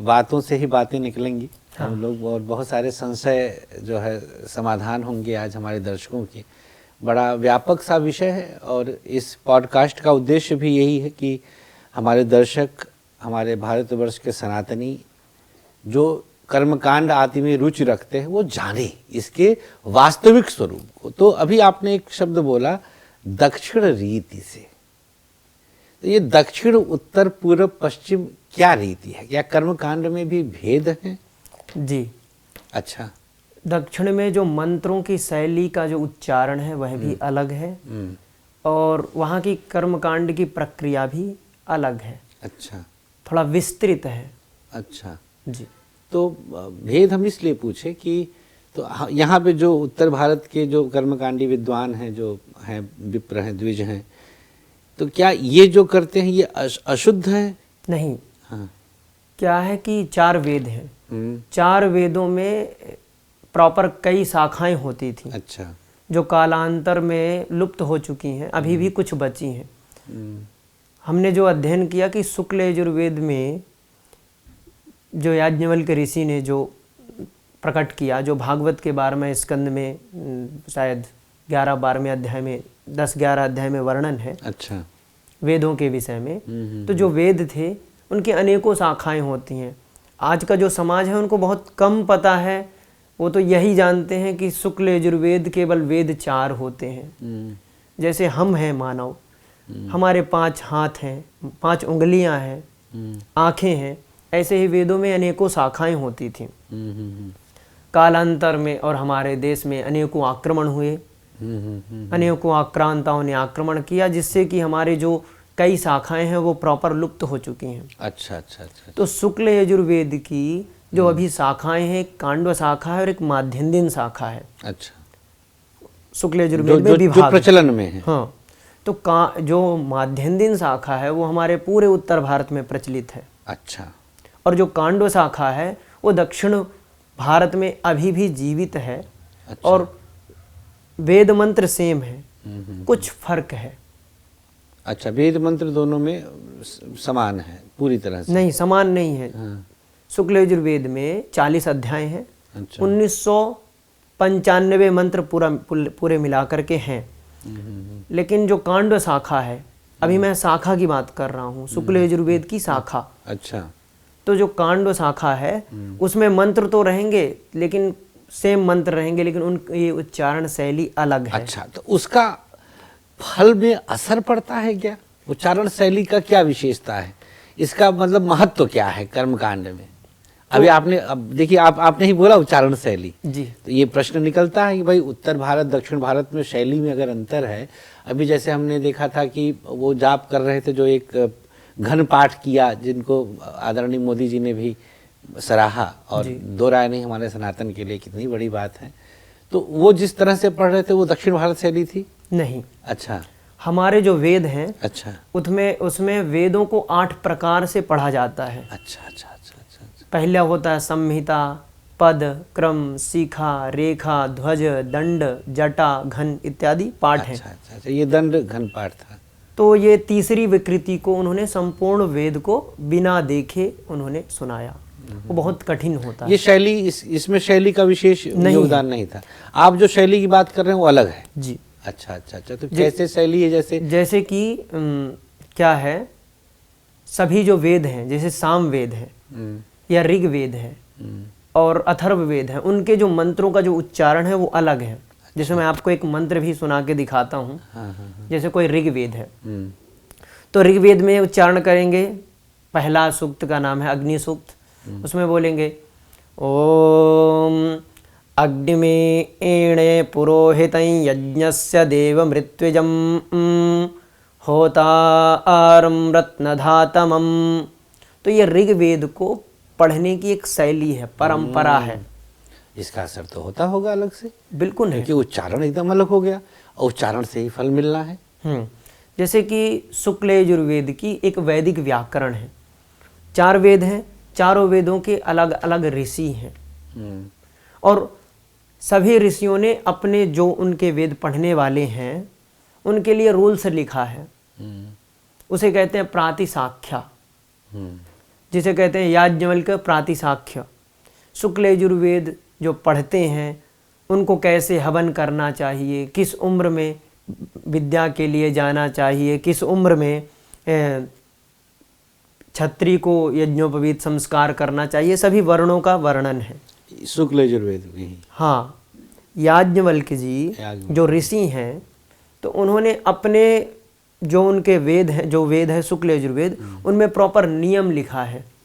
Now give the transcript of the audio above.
बातों से ही बातें निकलेंगी। हम लोग और बहुत सारे संशय जो है समाधान होंगे आज हमारे दर्शकों के। बड़ा व्यापक सा विषय है और इस पॉडकास्ट का उद्देश्य भी यही है कि हमारे दर्शक, हमारे भारतवर्ष के सनातनी जो कर्मकांड आदि में रुचि रखते हैं वो जाने इसके वास्तविक स्वरूप को। तो अभी आपने एक शब्द बोला दक्षिण रीति से, तो ये दक्षिण, उत्तर, पूर्व, पश्चिम क्या रीति है? क्या कर्मकांड में भी भेद है? जी, अच्छा। दक्षिण में जो मंत्रों की शैली का जो उच्चारण है वह भी अलग है और वहाँ की कर्मकांड की प्रक्रिया भी अलग है। अच्छा, थोड़ा विस्तृत है। अच्छा जी। तो भेद हम इसलिए पूछे कि तो यहाँ पे जो उत्तर भारत के जो कर्मकांडी विद्वान हैं, जो हैं विप्र हैं, द्विज हैं, तो क्या ये जो करते हैं ये अशुद्ध है? नहीं। हाँ। क्या है कि 4 वेद हैं। 4 वेदों में प्रॉपर कई शाखाएं होती थी। अच्छा। जो कालांतर में लुप्त हो चुकी हैं, अभी भी कुछ बची हैं। हमने जो अध्ययन किया कि शुक्ल यजुर्वेद में जो याज्ञवल्क्य ऋषि ने जो प्रकट किया, जो भागवत के 12वें स्कंद में शायद 11-12वें अध्याय में 10-11 अध्याय में वर्णन है। अच्छा। वेदों के विषय में। तो जो वेद थे उनकी अनेकों शाखाएं होती हैं। आज का जो समाज है उनको बहुत कम पता है, वो तो यही जानते हैं कि शुक्ल यजुर्वेद केवल वेद 4 होते हैं। जैसे हम हैं मानव, हमारे 5 हाथ हैं, 5 उंगलियां हैं, आँखें हैं, ऐसे ही वेदों में अनेकों शाखाएं होती थीं। कालांतर में और हमारे देश में अनेकों आक्रमण हुए, अनेकों आक्रांताओं ने आक्रमण किया, जिससे कि हमारे जो कई शाखाएं हैं वो प्रॉपर लुप्त हो चुकी हैं। अच्छा अच्छा अच्छा। तो शुक्ल यजुर्वेद की जो अभी शाखाएं हैं, एक कांडव शाखा है और एक माध्यन्दिन शाखा है। अच्छा। शुक्ल यजुर्वेद में विभाग जो प्रचलन में है। हाँ। तो जो माध्यन्दिन शाखा है वो हमारे पूरे उत्तर भारत में प्रचलित है। अच्छा। और जो कांडव शाखा है वो दक्षिण भारत में अभी भी जीवित है। अच्छा। और वेद मंत्र सेम है, कुछ फर्क है। अच्छा, वेद मंत्र दोनों में समान है पूरी तरह से? नहीं, समान नहीं है। हाँ। शुक्ल यजुर्वेद में 40 अध्याय हैं। अच्छा। 1995 मंत्र पूरे मिलाकर के हैं। लेकिन जो कांडव शाखा है, अभी मैं शाखा की बात कर रहा हूँ, शुक्ल यजुर्वेद की शाखा। अच्छा। तो जो कांडव शाखा है उसमें मंत्र तो रहेंगे, लेकिन सेम मंत्र रहेंगे, लेकिन उनकी उच्चारण शैली अलग है। अच्छा, तो उसका फल में असर पड़ता है क्या? उच्चारण शैली का क्या विशेषता है? इसका मतलब महत्व क्या है कर्मकांड में? अभी आपने, अब देखिए, आपने ही बोला उच्चारण शैली जी, तो ये प्रश्न निकलता है कि भाई उत्तर भारत दक्षिण भारत में शैली में अगर अंतर है। अभी जैसे हमने देखा था कि वो जाप कर रहे थे, जो एक घन पाठ किया, जिनको आदरणीय मोदी जी ने भी सराहा, और दो राय नहीं हमारे सनातन के लिए कितनी बड़ी बात है। तो वो जिस तरह से पढ़ रहे थे वो दक्षिण भारत शैली थी? नहीं। अच्छा। हमारे जो वेद हैं, अच्छा, उसमें वेदों को 8 प्रकार से पढ़ा जाता है। अच्छा अच्छा अच्छा अच्छा। पहला होता है संहिता, पद, क्रम, शिखा, रेखा, ध्वज, दंड, जटा, घन इत्यादि पाठ हैं। अच्छा अच्छा अच्छा, ये दंड घन पाठ था। तो ये तीसरी विकृति को उन्होंने संपूर्ण वेद को बिना देखे उन्होंने सुनाया। वो बहुत कठिन होता है। ये शैली, इसमें शैली का विशेष योगदान नहीं था। आप जो शैली की बात कर रहे हैं वो अलग है। जी। अच्छा अच्छा अच्छा। तो कैसे शैली है? जैसे कि क्या है, सभी जो वेद हैं, जैसे साम वेद है या ऋग वेद है और अथर्व वेद है, उनके जो मंत्रों का जो उच्चारण है वो अलग है। जैसे मैं आपको एक मंत्र भी सुना के दिखाता हूँ। जैसे कोई ऋग वेद है, तो ऋग वेद में उच्चारण करेंगे, पहला सूक्त का नाम है अग्नि सूक्त। उसमें बोलेंगे ओम अग्निमेणे पुरोहितं यज्ञस्य देव मृत्युजं होतारं रत्नधातमं। तो ये ऋग्वेद को पढ़ने की एक शैली है, परंपरा है। इसका असर तो होता होगा अलग से? बिल्कुल है, क्योंकि उच्चारण एकदम अलग हो गया और उच्चारण से ही फल मिलना है। जैसे कि शुक्ल यजुर्वेद की एक वैदिक व्याकरण है। 4 वेद हैं, चारों वेदों के अलग अलग ऋषि हैं और सभी ऋषियों ने अपने जो उनके वेद पढ़ने वाले हैं उनके लिए रूल्स लिखा है। उसे कहते हैं प्रातिशाख्या। जिसे कहते हैं याज्ञवल्क्य प्रातिशाख्य। शुक्ल यजुर्वेद जो पढ़ते हैं उनको कैसे हवन करना चाहिए, किस उम्र में विद्या के लिए जाना चाहिए, किस उम्र में क्षत्रिय को यज्ञोपवीत संस्कार करना चाहिए, सभी वर्णों का वर्णन है शुक्ल यजुर्वेद में ही। हाँ, याज्ञवल्क्य जी जो ऋषि हैं तो उन्होंने अपने जो उनके वेद हैं, जो वेद है शुक्ल यजुर्वेद, उनमें प्रॉपर नियम लिखा है